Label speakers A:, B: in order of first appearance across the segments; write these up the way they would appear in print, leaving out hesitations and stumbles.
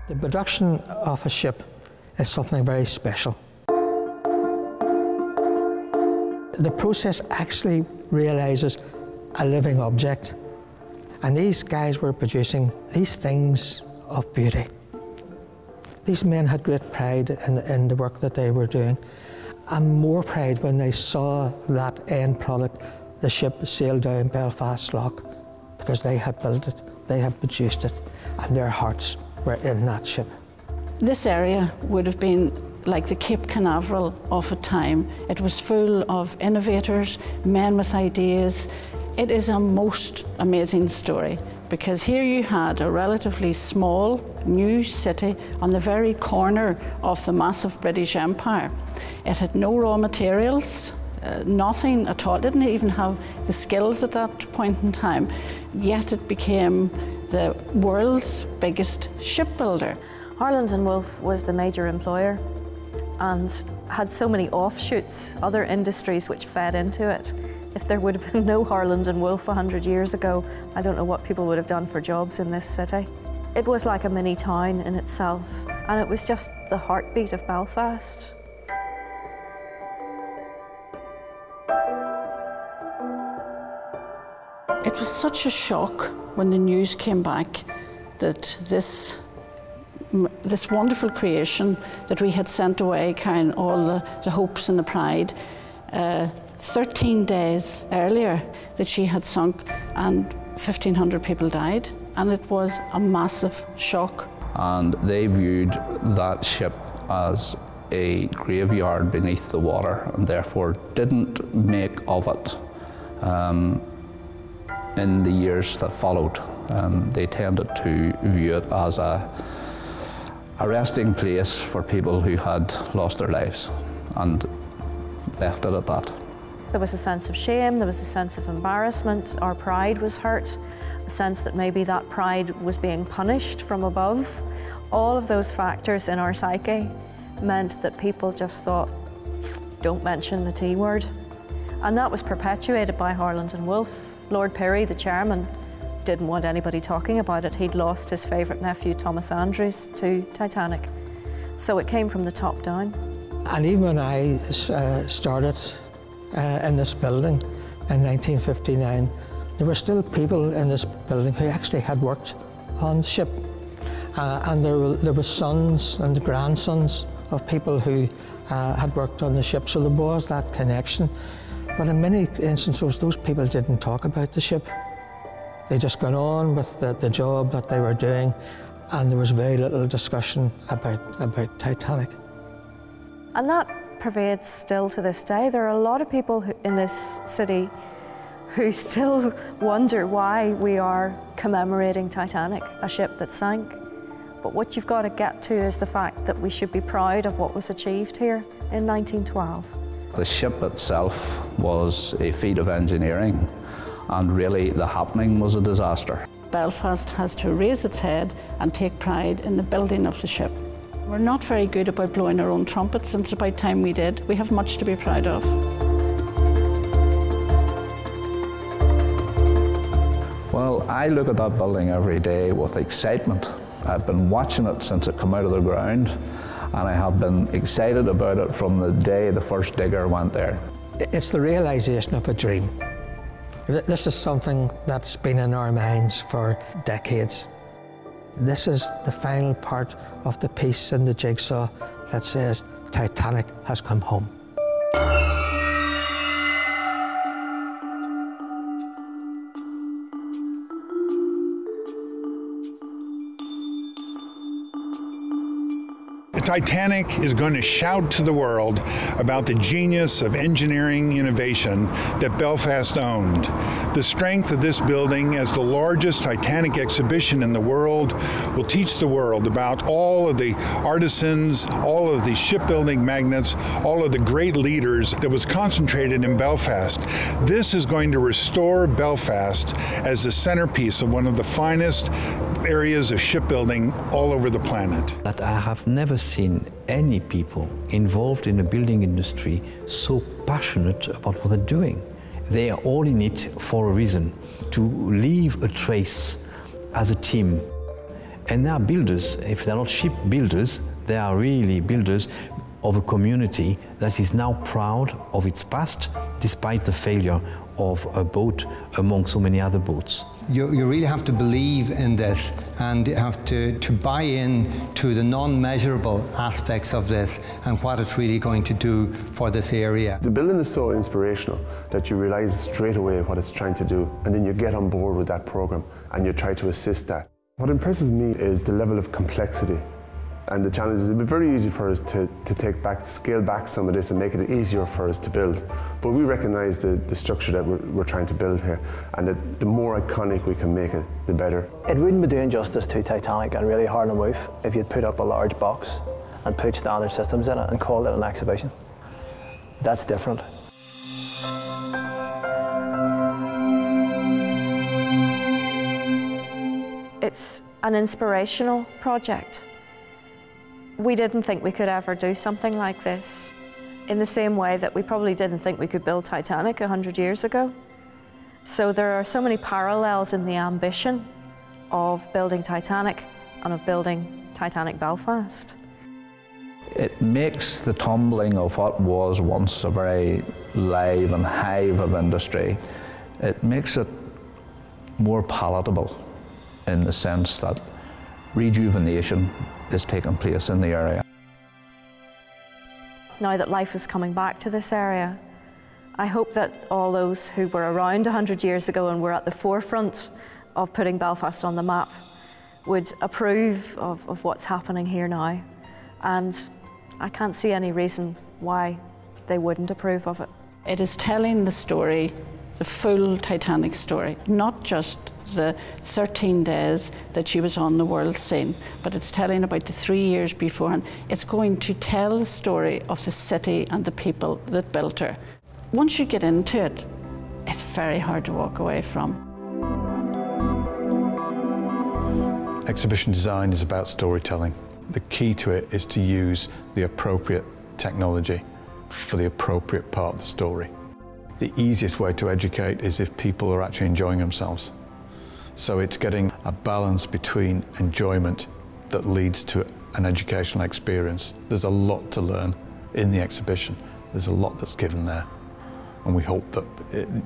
A: The production of a ship is something very special. The process actually realises a living object, and these guys were producing these things of beauty. These men had great pride in the work that they were doing, and more pride when they saw that end product, the ship sail down Belfast Lock, because they had built it, they had produced it, and their hearts were in that ship.
B: This area would have been like the Cape Canaveral of a time. It was full of innovators, men with ideas. It is a most amazing story, because here you had a relatively small new city on the very corner of the massive British Empire. It had no raw materials, nothing at all. It didn't even have the skills at that point in time, yet it became the world's biggest shipbuilder.
C: Harland & Wolff was the major employer and had so many offshoots, other industries which fed into it. If there would have been no Harland & Wolff 100 years ago, I don't know what people would have done for jobs in this city. It was like a mini town in itself, and it was just the heartbeat of Belfast.
B: It was such a shock when the news came back that this wonderful creation that we had sent away, carrying all the hopes and the pride, 13 days earlier that she had sunk and 1,500 people died, and it was a massive shock.
D: And they viewed that ship as a graveyard beneath the water, and therefore didn't make of it in the years that followed. They tended to view it as a resting place for people who had lost their lives, and left it at that.
C: There was a sense of shame, there was a sense of embarrassment, our pride was hurt, a sense that maybe that pride was being punished from above. All of those factors in our psyche meant that people just thought, don't mention the T word. And that was perpetuated by Harland & Wolff. Lord Pirrie, the chairman, didn't want anybody talking about it. He'd lost his favourite nephew, Thomas Andrews, to Titanic. So it came from the top down.
A: And even when I started in this building in 1959, there were still people in this building who actually had worked on the ship. And there were sons and grandsons of people who had worked on the ship, so there was that connection. But in many instances, those people didn't talk about the ship. They just got on with the job that they were doing, and there was very little discussion about Titanic.
C: And that pervades still to this day. There are a lot of people in this city who still wonder why we are commemorating Titanic, a ship that sank. But what you've got to get to is the fact that we should be proud of what was achieved here in 1912.
D: The ship itself was a feat of engineering, and really the happening was a disaster.
B: Belfast has to raise its head and take pride in the building of the ship. We're not very good about blowing our own trumpets, and it's about time we did. We have much to be proud of.
D: Well, I look at that building every day with excitement. I've been watching it since it came out of the ground, and I have been excited about it from the day the first digger went there.
A: It's the realisation of a dream. This is something that's been in our minds for decades. This is the final part of the piece in the jigsaw that says Titanic has come home.
E: Titanic is going to shout to the world about the genius of engineering innovation that Belfast owned. The strength of this building as the largest Titanic exhibition in the world will teach the world about all of the artisans, all of the shipbuilding magnates, all of the great leaders that was concentrated in Belfast. This is going to restore Belfast as the centerpiece of one of the finest areas of shipbuilding all over the planet.
F: That I have never seen any people involved in the building industry so passionate about what they're doing. They are all in it for a reason, to leave a trace as a team. And they are builders. If they're not ship builders, they are really builders of a community that is now proud of its past, despite the failure of a boat among so many other boats.
G: You really have to believe in this, and you have to buy in to the non-measurable aspects of this and what it's really going to do for this area.
H: The building is so inspirational that you realise straight away what it's trying to do, and then you get on board with that programme and you try to assist that. What impresses me is the level of complexity and the challenges. It'd be very easy for us to scale back some of this and make it easier for us to build. But we recognise the structure that we're trying to build here, and that the more iconic we can make it, the better.
I: It wouldn't be doing justice to Titanic and really hard on the roof if you'd put up a large box and put standard systems in it and called it an exhibition. That's different.
C: It's an inspirational project. We didn't think we could ever do something like this, in the same way that we probably didn't think we could build Titanic 100 years ago. So there are so many parallels in the ambition of building Titanic and of building Titanic Belfast.
D: It makes the tumbling of what was once a very live and hive of industry, it makes it more palatable in the sense that rejuvenation is taking place in the area.
C: Now that life is coming back to this area, I hope that all those who were around 100 years ago and were at the forefront of putting Belfast on the map would approve of what's happening here now. And I can't see any reason why they wouldn't approve of it.
B: It is telling the story, the full Titanic story, not just the 13 days that she was on the world scene, but it's telling about the 3 years beforehand. It's going to tell the story of the city and the people that built her. Once you get into it, it's very hard to walk away from.
J: Exhibition design is about storytelling. The key to it is to use the appropriate technology for the appropriate part of the story. The easiest way to educate is if people are actually enjoying themselves. So it's getting a balance between enjoyment that leads to an educational experience. There's a lot to learn in the exhibition. There's a lot that's given there. And we hope that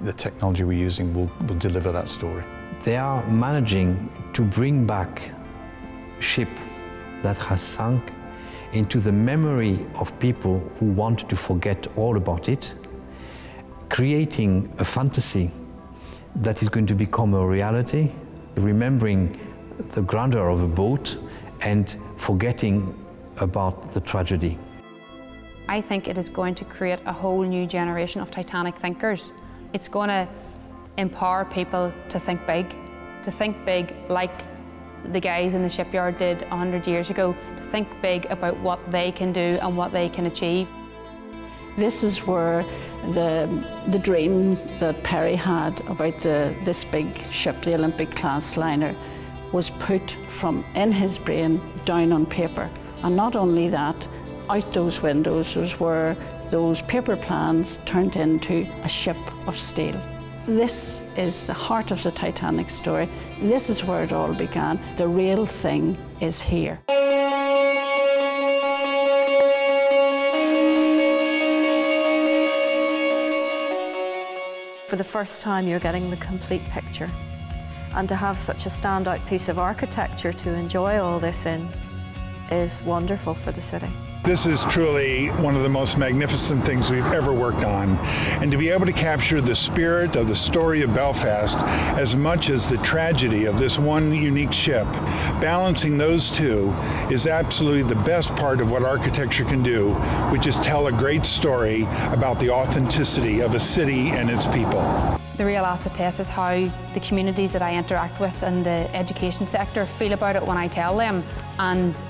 J: the technology we're using will deliver that story.
F: They are managing to bring back a ship that has sunk into the memory of people who want to forget all about it, creating a fantasy that is going to become a reality, remembering the grandeur of a boat and forgetting about the tragedy.
K: I think it is going to create a whole new generation of Titanic thinkers. It's going to empower people to think big like the guys in the shipyard did 100 years ago, to think big about what they can do and what they can achieve.
B: This is where the dream that Perry had about this big ship, the Olympic class liner, was put from in his brain down on paper. And not only that, out those windows was where those paper plans turned into a ship of steel. This is the heart of the Titanic story. This is where it all began. The real thing is here.
C: For the first time, you're getting the complete picture. And to have such a standout piece of architecture to enjoy all this in is wonderful for the city.
E: This is truly one of the most magnificent things we've ever worked on. And to be able to capture the spirit of the story of Belfast as much as the tragedy of this one unique ship, balancing those two is absolutely the best part of what architecture can do, which is tell a great story about the authenticity of a city and its people.
K: The real acid test is how the communities that I interact with in the education sector feel about it when I tell them, and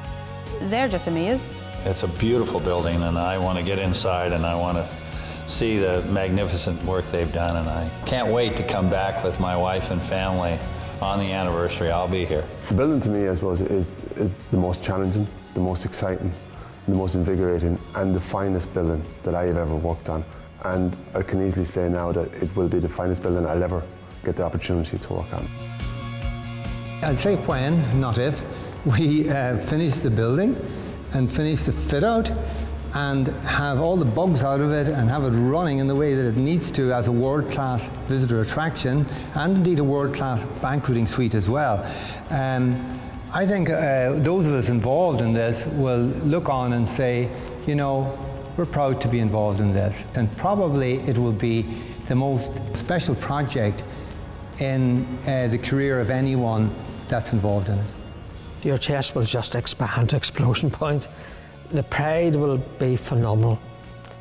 K: they're just amazed.
L: It's a beautiful building, and I want to get inside and I want to see the magnificent work they've done, and I can't wait to come back with my wife and family on the anniversary. I'll be here.
H: The building to me, I suppose, is the most challenging, the most exciting, the most invigorating, and the finest building that I have ever worked on. And I can easily say now that it will be the finest building I'll ever get the opportunity to work on.
G: I'd say when, not if, we finish the building and finish the fit out and have all the bugs out of it and have it running in the way that it needs to as a world-class visitor attraction and indeed a world-class banqueting suite as well. I think those of us involved in this will look on and say, you know, we're proud to be involved in this, and probably it will be the most special project in the career of anyone that's involved in it.
A: Your chest will just expand to explosion point. The pride will be phenomenal.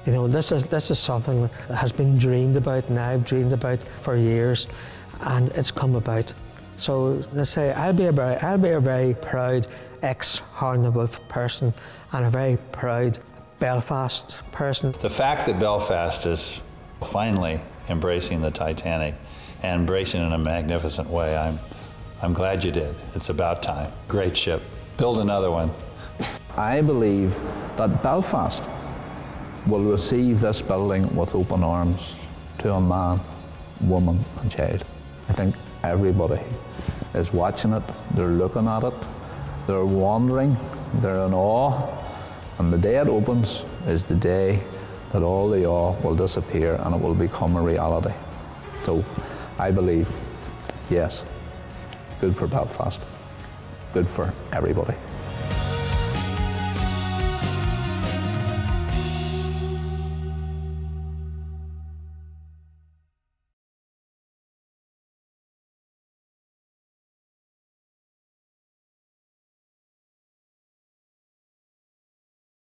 A: You know, this is something that has been dreamed about, and I've dreamed about for years, and it's come about. So let's say I'll be a very proud ex-Hartlepool person and a very proud Belfast person.
L: The fact that Belfast is finally embracing the Titanic and embracing it in a magnificent way, I'm glad you did. It's about time. Great ship. Build another one.
D: I believe that Belfast will receive this building with open arms to a man, woman and child. I think everybody is watching it, they're looking at it, they're wondering, they're in awe, and the day it opens is the day that all the awe will disappear and it will become a reality. So I believe, yes, good for Belfast, good for everybody.